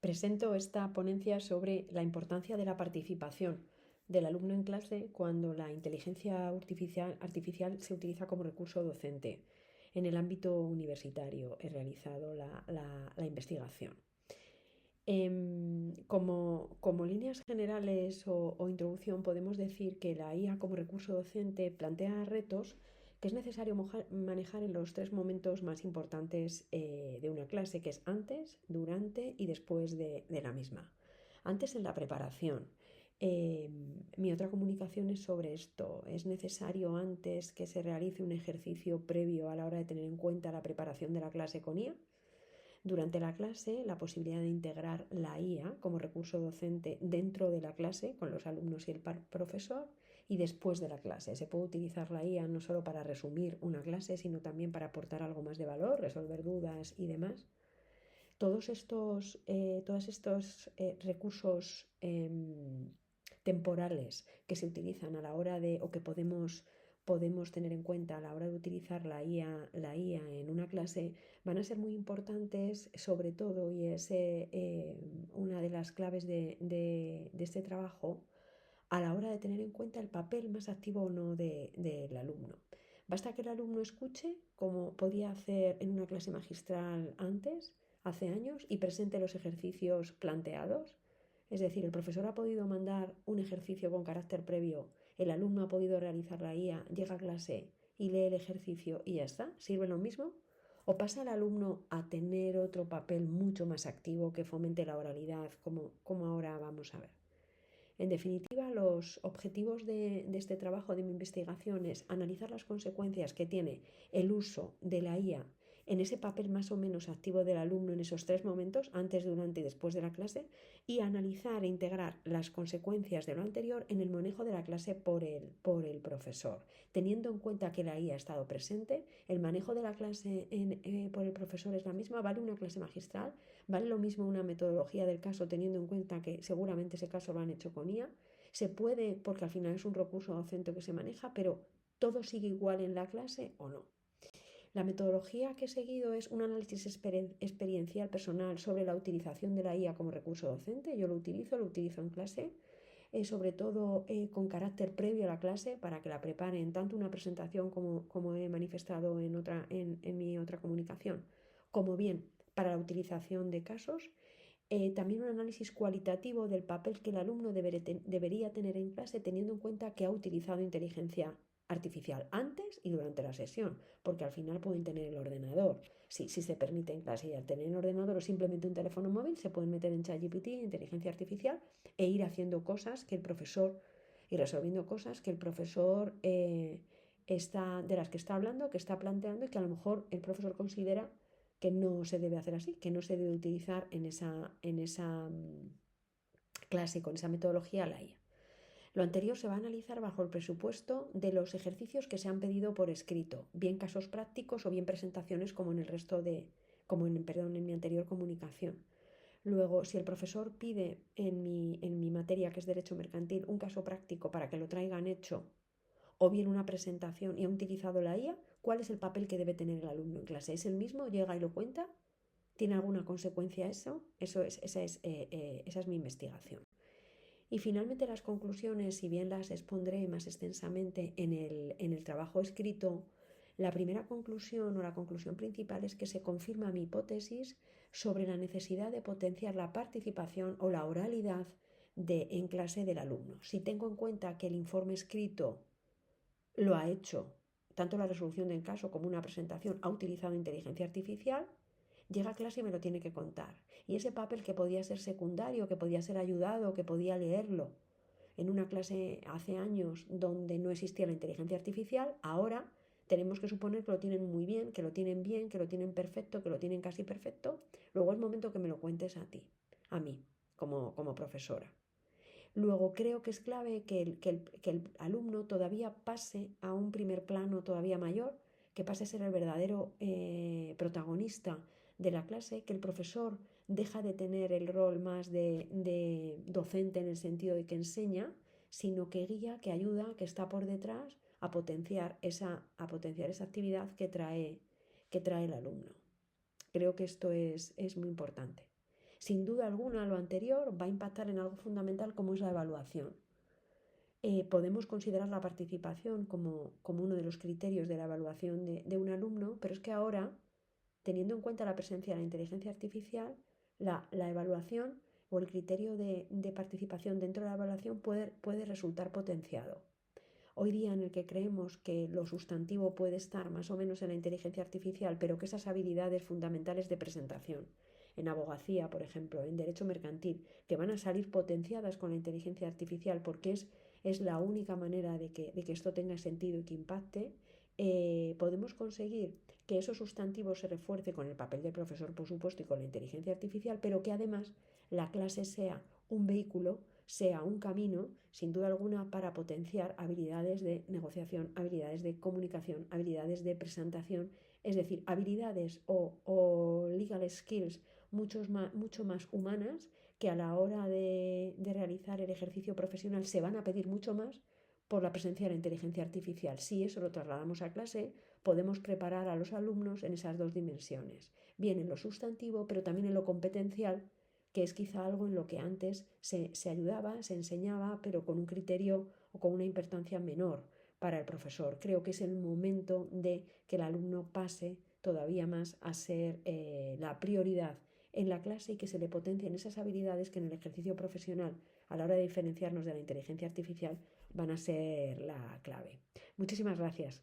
Presento esta ponencia sobre la importancia de la participación del alumno en clase cuando la inteligencia artificial se utiliza como recurso docente. En el ámbito universitario he realizado la investigación. Como líneas generales o introducción podemos decir que la IA como recurso docente plantea retos que es necesario manejar en los tres momentos más importantes de una clase, que es antes, durante y después de la misma. Antes, en la preparación. Mi otra comunicación es sobre esto. Es necesario antes que se realice un ejercicio previo a la hora de tener en cuenta la preparación de la clase con IA. Durante la clase, la posibilidad de integrar la IA como recurso docente dentro de la clase con los alumnos y el profesor. Y después de la clase, se puede utilizar la IA no solo para resumir una clase, sino también para aportar algo más de valor, resolver dudas y demás. Todos estos recursos temporales que se utilizan a la hora de, o que podemos tener en cuenta a la hora de utilizar la IA en una clase, van a ser muy importantes, sobre todo, y es una de las claves de este trabajo, a la hora de tener en cuenta el papel más activo o no del alumno. Basta que el alumno escuche, como podía hacer en una clase magistral antes, hace años, y presente los ejercicios planteados. Es decir, el profesor ha podido mandar un ejercicio con carácter previo, el alumno ha podido realizar la IA, llega a clase y lee el ejercicio y ya está, ¿sirve lo mismo? ¿O pasa el alumno a tener otro papel mucho más activo que fomente la oralidad, como ahora vamos a ver? En definitiva, los objetivos de este trabajo de mi investigación es analizar las consecuencias que tiene el uso de la IA en ese papel más o menos activo del alumno en esos tres momentos, antes, durante y después de la clase, y analizar e integrar las consecuencias de lo anterior en el manejo de la clase por el profesor. Teniendo en cuenta que la IA ha estado presente, el manejo de la clase por el profesor es la misma, vale una clase magistral, vale lo mismo una metodología del caso, teniendo en cuenta que seguramente ese caso lo han hecho con IA. Se puede, porque al final es un recurso docente que se maneja, pero ¿todo sigue igual en la clase o no? La metodología que he seguido es un análisis experiencial personal sobre la utilización de la IA como recurso docente. Yo lo utilizo en clase, sobre todo con carácter previo a la clase para que la preparen tanto una presentación como he manifestado en mi otra comunicación, como bien para la utilización de casos. También un análisis cualitativo del papel que el alumno debería tener en clase, teniendo en cuenta que ha utilizado inteligencia artificial antes y durante la sesión, porque al final pueden tener el ordenador. Si se permite en clase, y al tener un ordenador o simplemente un teléfono móvil, se pueden meter en ChatGPT, inteligencia artificial, e ir haciendo cosas que el profesor, y resolviendo cosas que el profesor de las que está hablando, que está planteando, y que a lo mejor el profesor considera que no se debe hacer así, que no se debe utilizar en esa clase, con esa metodología, la IA. Lo anterior se va a analizar bajo el presupuesto de los ejercicios que se han pedido por escrito, bien casos prácticos o bien presentaciones como en el resto en mi anterior comunicación. Luego, si el profesor pide en mi materia, que es Derecho Mercantil, un caso práctico para que lo traigan hecho, o bien una presentación y ha utilizado la IA, ¿cuál es el papel que debe tener el alumno en clase? ¿Es el mismo? ¿Llega y lo cuenta? ¿Tiene alguna consecuencia eso? Esa es mi investigación. Y finalmente las conclusiones, si bien las expondré más extensamente en el trabajo escrito, la primera conclusión o la conclusión principal es que se confirma mi hipótesis sobre la necesidad de potenciar la participación o la oralidad en clase del alumno. Si tengo en cuenta que el informe escrito lo ha hecho, tanto la resolución del caso como una presentación ha utilizado inteligencia artificial, llega a clase y me lo tiene que contar. Y ese papel que podía ser secundario, que podía ser ayudado, que podía leerlo en una clase hace años donde no existía la inteligencia artificial, ahora tenemos que suponer que lo tienen muy bien, que lo tienen perfecto, que lo tienen casi perfecto. Luego es momento que me lo cuentes a mí, como profesora. Luego creo que es clave que el alumno todavía pase a un primer plano todavía mayor, que pase a ser el verdadero protagonista de la clase, que el profesor deja de tener el rol más de docente en el sentido de que enseña, sino que guía, que ayuda, que está por detrás a potenciar esa actividad que trae el alumno. Creo que esto es muy importante. Sin duda alguna, lo anterior va a impactar en algo fundamental como es la evaluación. Podemos considerar la participación como uno de los criterios de la evaluación de un alumno, pero es que ahora, teniendo en cuenta la presencia de la inteligencia artificial, la evaluación o el criterio de participación dentro de la evaluación puede resultar potenciado. Hoy día en el que creemos que lo sustantivo puede estar más o menos en la inteligencia artificial, pero que esas habilidades fundamentales de presentación, en abogacía, por ejemplo, en derecho mercantil, que van a salir potenciadas con la inteligencia artificial porque es la única manera de que esto tenga sentido y que impacte, podemos conseguir que esos sustantivos se refuerce con el papel del profesor, por supuesto, y con la inteligencia artificial, pero que además la clase sea un vehículo, sea un camino, sin duda alguna, para potenciar habilidades de negociación, habilidades de comunicación, habilidades de presentación, es decir, habilidades o legal skills mucho más humanas que a la hora de realizar el ejercicio profesional se van a pedir mucho más por la presencia de la inteligencia artificial. Si eso lo trasladamos a clase, podemos preparar a los alumnos en esas dos dimensiones, bien en lo sustantivo, pero también en lo competencial, que es quizá algo en lo que antes se ayudaba, se enseñaba, pero con un criterio o con una importancia menor para el profesor. Creo que es el momento de que el alumno pase todavía más a ser la prioridad en la clase y que se le potencien esas habilidades que en el ejercicio profesional, a la hora de diferenciarnos de la inteligencia artificial, van a ser la clave. Muchísimas gracias.